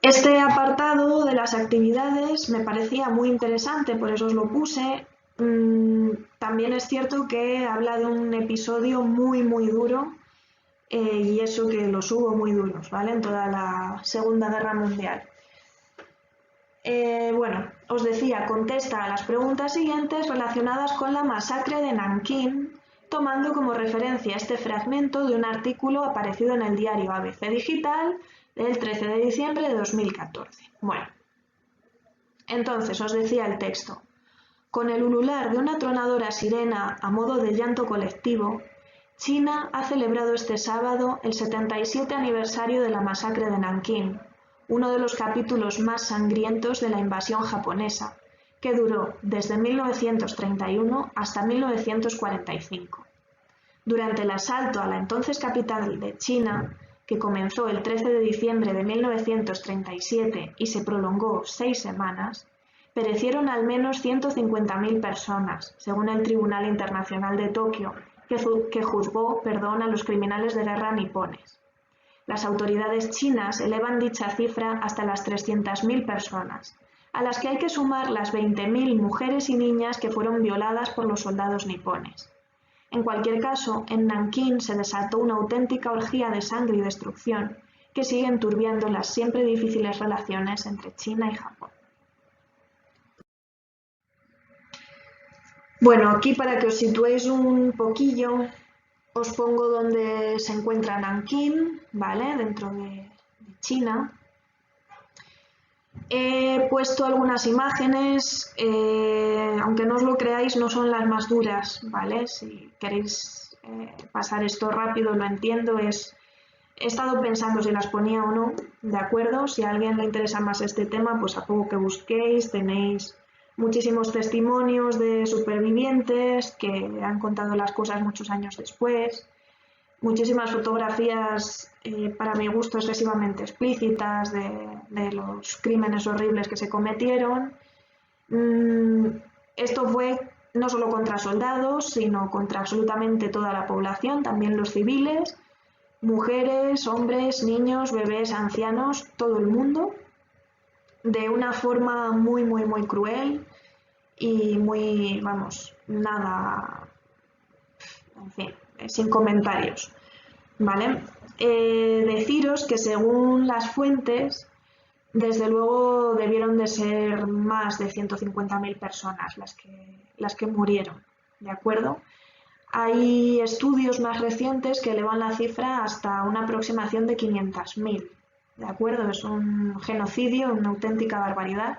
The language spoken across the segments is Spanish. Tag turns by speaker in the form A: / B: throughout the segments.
A: Este apartado de las actividades me parecía muy interesante, por eso os lo puse. También es cierto que habla de un episodio muy duro, y eso que los hubo muy duros, ¿vale? En toda la Segunda Guerra Mundial. Bueno, os decía, contesta a las preguntas siguientes relacionadas con la masacre de Nankín, tomando como referencia este fragmento de un artículo aparecido en el diario ABC Digital del 13 de diciembre de 2014. Bueno, entonces os decía el texto. Con el ulular de una tronadora sirena a modo de llanto colectivo, China ha celebrado este sábado el 77 aniversario de la masacre de Nankín, uno de los capítulos más sangrientos de la invasión japonesa, que duró desde 1931 hasta 1945. Durante el asalto a la entonces capital de China, que comenzó el 13 de diciembre de 1937 y se prolongó 6 semanas, perecieron al menos 150.000 personas, según el Tribunal Internacional de Tokio, que juzgó a los criminales de guerra nipones. Las autoridades chinas elevan dicha cifra hasta las 300.000 personas, a las que hay que sumar las 20.000 mujeres y niñas que fueron violadas por los soldados nipones. En cualquier caso, en Nankín se desató una auténtica orgía de sangre y destrucción que sigue enturbiando las siempre difíciles relaciones entre China y Japón. Bueno, aquí para que os situéis un poquillo, os pongo donde se encuentra Nankín, ¿vale? Dentro de China. He puesto algunas imágenes, aunque no os lo creáis, no son las más duras, ¿vale? Si queréis pasar esto rápido, lo entiendo, he estado pensando si las ponía o no, ¿de acuerdo? Si a alguien le interesa más este tema, pues a poco que busquéis, tenéis muchísimos testimonios de supervivientes que han contado las cosas muchos años después, muchísimas fotografías, para mi gusto, excesivamente explícitas de los crímenes horribles que se cometieron. Esto fue no solo contra soldados, sino contra absolutamente toda la población, también los civiles, mujeres, hombres, niños, bebés, ancianos, todo el mundo, de una forma muy cruel y muy, vamos, nada, en fin, sin comentarios, ¿vale? Deciros que según las fuentes, desde luego debieron de ser más de 150.000 personas las que murieron, ¿de acuerdo? Hay estudios más recientes que elevan la cifra hasta una aproximación de 500.000, ¿de acuerdo? Es un genocidio, una auténtica barbaridad.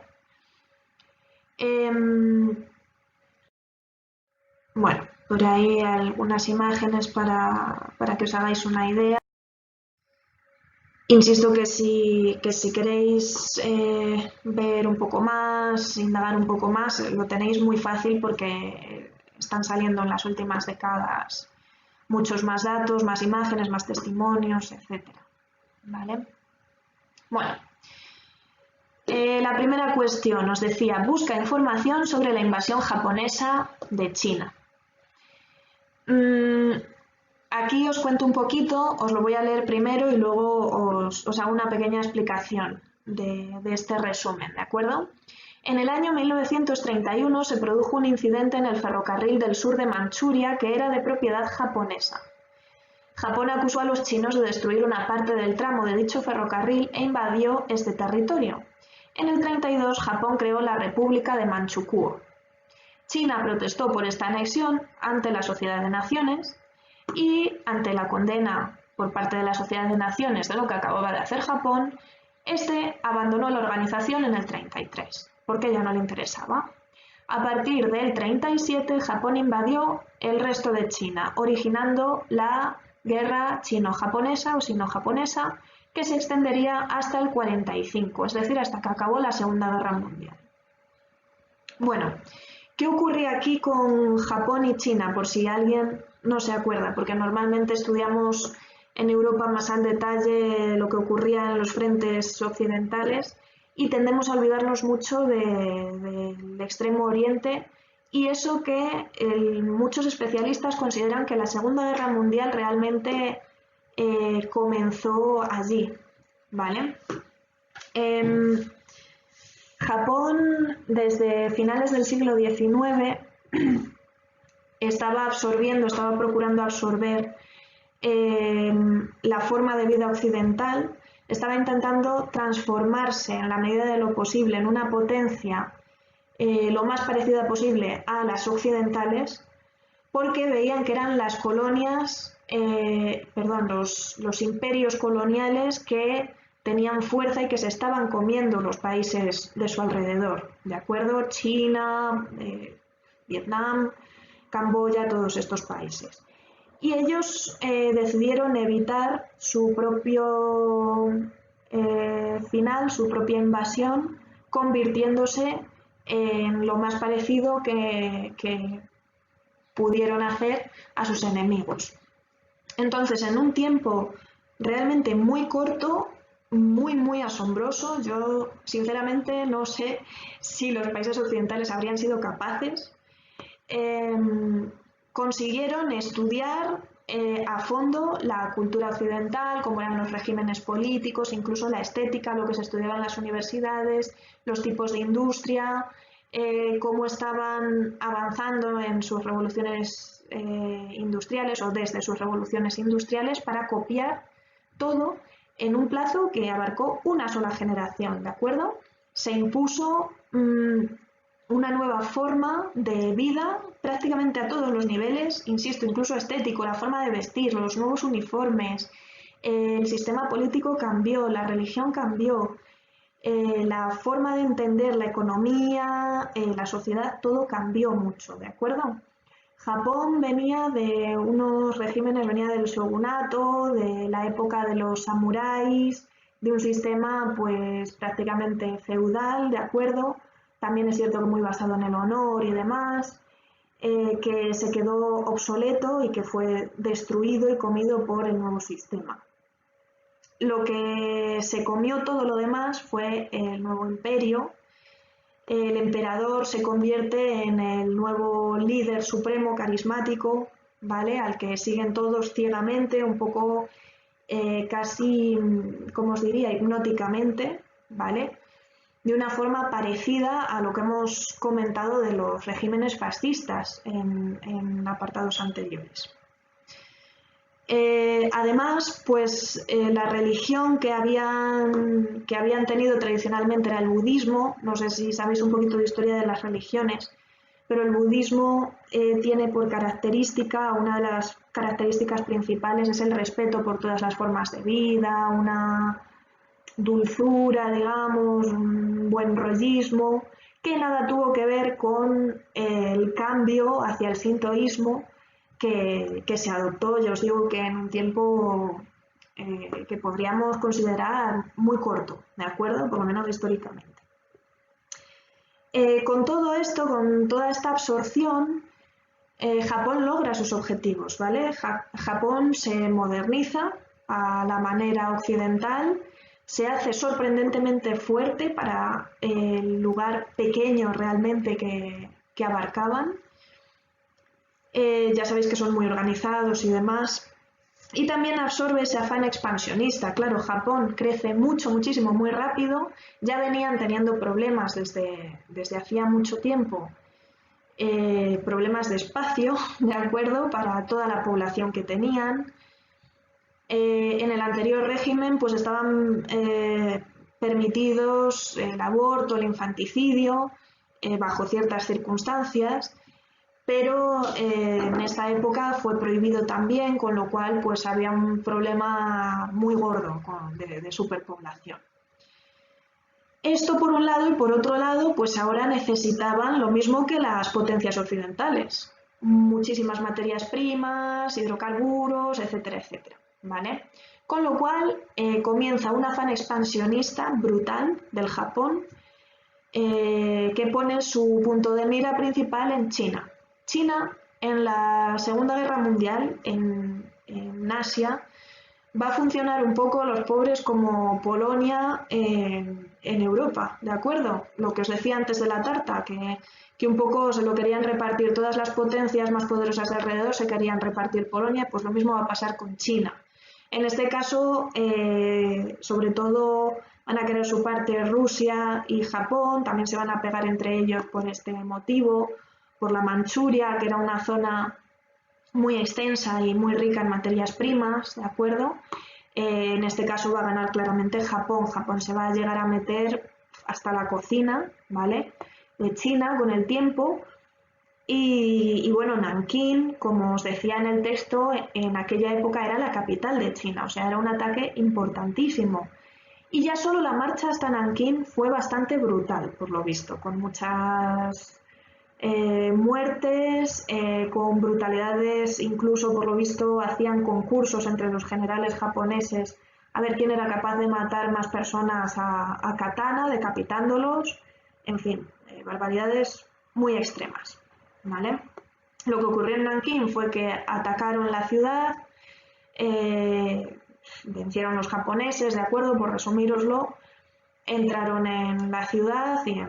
A: Bueno, por ahí algunas imágenes para que os hagáis una idea. Insisto que si queréis ver un poco más, indagar un poco más, lo tenéis muy fácil porque están saliendo en las últimas décadas muchos más datos, más imágenes, más testimonios, etcétera. ¿Vale? Bueno, la primera cuestión os decía, busca información sobre la invasión japonesa de China. Aquí os cuento un poquito, os lo voy a leer primero y luego os hago una pequeña explicación de este resumen, ¿de acuerdo? En el año 1931 se produjo un incidente en el ferrocarril del sur de Manchuria que era de propiedad japonesa. Japón acusó a los chinos de destruir una parte del tramo de dicho ferrocarril e invadió este territorio. En el 32, Japón creó la República de Manchukuo. China protestó por esta anexión ante la Sociedad de Naciones y ante la condena por parte de la Sociedad de Naciones de lo que acababa de hacer Japón, este abandonó la organización en el 33, porque ya no le interesaba. A partir del 37, Japón invadió el resto de China, originando la guerra chino-japonesa o sino-japonesa, que se extendería hasta el 45, es decir, hasta que acabó la Segunda Guerra Mundial. Bueno, ¿qué ocurre aquí con Japón y China? Por si alguien no se acuerda, porque normalmente estudiamos en Europa más al detalle lo que ocurría en los frentes occidentales y tendemos a olvidarnos mucho del Extremo Oriente, y eso que muchos especialistas consideran que la Segunda Guerra Mundial realmente comenzó allí, ¿vale? Japón, desde finales del siglo XIX, estaba procurando absorber la forma de vida occidental, estaba intentando transformarse en la medida de lo posible en una potencia lo más parecida posible a las occidentales, porque veían que eran las colonias, los imperios coloniales que tenían fuerza y que se estaban comiendo los países de su alrededor, ¿de acuerdo? China, Vietnam, Camboya, todos estos países. Y ellos decidieron evitar su propio final, su propia invasión, convirtiéndose en lo más parecido que pudieron hacer a sus enemigos. Entonces, en un tiempo realmente muy corto, muy asombroso, yo sinceramente no sé si los países occidentales habrían sido capaces, consiguieron estudiar a fondo la cultura occidental, cómo eran los regímenes políticos, incluso la estética, lo que se estudiaba en las universidades, los tipos de industria, cómo estaban avanzando en sus revoluciones industriales o desde sus revoluciones industriales para copiar todo en un plazo que abarcó una sola generación, ¿de acuerdo? Se impuso una nueva forma de vida prácticamente a todos los niveles, insisto, incluso estético, la forma de vestir, los nuevos uniformes, el sistema político cambió, la religión cambió, la forma de entender la economía, la sociedad, todo cambió mucho, ¿de acuerdo? Japón venía de unos regímenes, venía del shogunato, de la época de los samuráis, de un sistema pues prácticamente feudal, ¿de acuerdo? También es cierto que muy basado en el honor y demás, que se quedó obsoleto y que fue destruido y comido por el nuevo sistema. Lo que se comió todo lo demás fue el nuevo imperio. El emperador se convierte en el nuevo líder supremo carismático, ¿vale? Al que siguen todos ciegamente, un poco casi, ¿cómo os diría?, hipnóticamente, ¿vale? De una forma parecida a lo que hemos comentado de los regímenes fascistas en apartados anteriores. Además, pues la religión que habían tenido tradicionalmente era el budismo. No sé si sabéis un poquito de historia de las religiones, pero el budismo tiene por característica, una de las características principales es el respeto por todas las formas de vida, una dulzura, digamos, un buen rollismo, que nada tuvo que ver con el cambio hacia el sintoísmo que se adoptó, ya os digo que en un tiempo que podríamos considerar muy corto, ¿de acuerdo? Por lo menos históricamente. Con todo esto, con toda esta absorción, Japón logra sus objetivos, ¿vale? Japón se moderniza a la manera occidental, se hace sorprendentemente fuerte para el lugar pequeño realmente que abarcaban. Ya sabéis que son muy organizados y demás, y también absorbe ese afán expansionista. Claro, Japón crece muchísimo, muy rápido, ya venían teniendo problemas desde hacía mucho tiempo, problemas de espacio, ¿de acuerdo?, para toda la población que tenían. En el anterior régimen pues estaban permitidos el aborto, el infanticidio, bajo ciertas circunstancias, pero en esta época fue prohibido también, con lo cual pues había un problema muy gordo de superpoblación. Esto por un lado, y por otro lado pues ahora necesitaban lo mismo que las potencias occidentales, muchísimas materias primas, hidrocarburos, etcétera, etcétera, ¿vale? Con lo cual comienza un afán expansionista brutal del Japón, que pone su punto de mira principal en China. China, en la Segunda Guerra Mundial, en Asia, va a funcionar un poco los pobres como Polonia en Europa, ¿de acuerdo? Lo que os decía antes de la tarta, que un poco se lo querían repartir todas las potencias más poderosas de alrededor, se querían repartir Polonia, pues lo mismo va a pasar con China. En este caso, sobre todo, van a querer su parte Rusia y Japón, también se van a pegar entre ellos por este motivo, por la Manchuria, que era una zona muy extensa y muy rica en materias primas, ¿de acuerdo? En este caso va a ganar claramente Japón. Japón se va a llegar a meter hasta la cocina, ¿vale?, de China con el tiempo. Y bueno, Nankín, como os decía en el texto, en aquella época era la capital de China, o sea, era un ataque importantísimo. Y ya solo la marcha hasta Nankín fue bastante brutal, por lo visto, con muchas muertes, con brutalidades, incluso por lo visto hacían concursos entre los generales japoneses a ver quién era capaz de matar más personas a katana, decapitándolos, en fin, barbaridades muy extremas, ¿vale? Lo que ocurrió en Nankín fue que atacaron la ciudad, vencieron los japoneses, ¿de acuerdo? Por resumíroslo, entraron en la ciudad y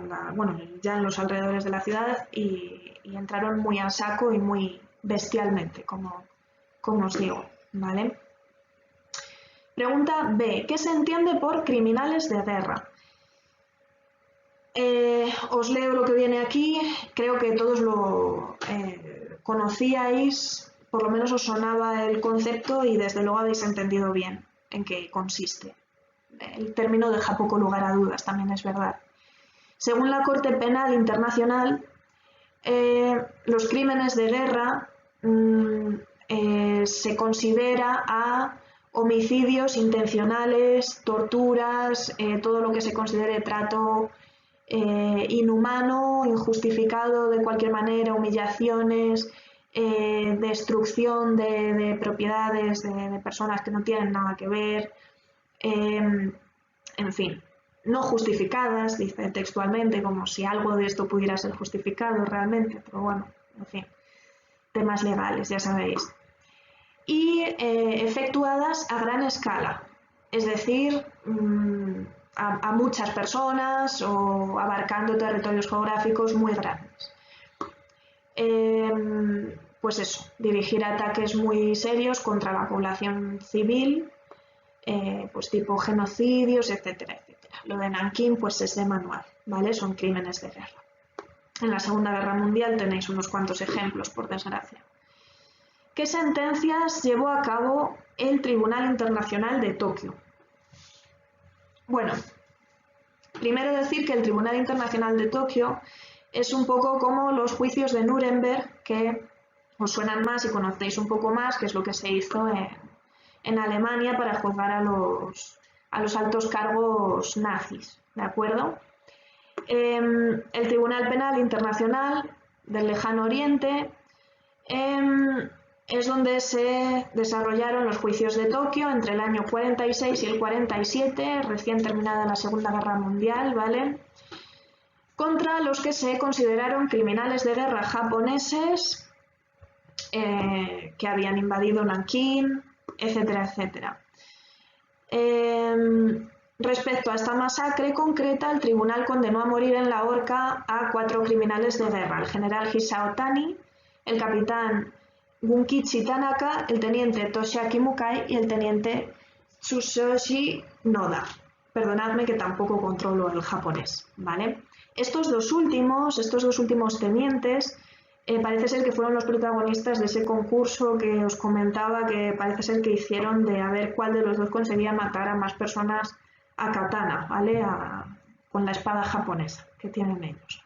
A: ya en los alrededores de la ciudad y entraron muy a saco y muy bestialmente, como os digo, ¿vale? Pregunta B. ¿Qué se entiende por criminales de guerra? Os leo lo que viene aquí. Creo que todos lo conocíais, por lo menos os sonaba el concepto y desde luego habéis entendido bien en qué consiste. El término deja poco lugar a dudas, también es verdad. Según la Corte Penal Internacional, los crímenes de guerra se considera a homicidios intencionales, torturas, todo lo que se considere trato inhumano, injustificado de cualquier manera, humillaciones, destrucción de propiedades de personas que no tienen nada que ver, en fin, no justificadas, dice textualmente, como si algo de esto pudiera ser justificado realmente, pero bueno, en fin, temas legales, ya sabéis. Y efectuadas a gran escala, es decir, a muchas personas o abarcando territorios geográficos muy grandes. Pues eso, dirigir ataques muy serios contra la población civil, pues tipo genocidios, etcétera, etcétera. Lo de Nankín pues es de manual, ¿vale? Son crímenes de guerra. En la Segunda Guerra Mundial tenéis unos cuantos ejemplos, por desgracia. ¿Qué sentencias llevó a cabo el Tribunal Internacional de Tokio? Bueno, primero decir que el Tribunal Internacional de Tokio es un poco como los juicios de Nuremberg, que os suenan más y conocéis un poco más, que es lo que se hizo en Alemania para juzgar a los altos cargos nazis, ¿de acuerdo? El Tribunal Penal Internacional del Lejano Oriente es donde se desarrollaron los juicios de Tokio entre el año 46 y el 47, recién terminada la Segunda Guerra Mundial, ¿vale?, contra los que se consideraron criminales de guerra japoneses que habían invadido Nankín, etcétera, etcétera. Respecto a esta masacre concreta, el tribunal condenó a morir en la horca a 4 criminales de guerra: el general Hisao Tani, el capitán Gunkichi Tanaka, el teniente Toshiaki Mukai y el teniente Tsuyoshi Noda. Perdonadme que tampoco controlo el japonés, ¿vale? Estos dos últimos tenientes parece ser que fueron los protagonistas de ese concurso que os comentaba, que parece ser que hicieron de a ver cuál de los dos conseguía matar a más personas a katana, ¿vale?, con la espada japonesa que tienen ellos.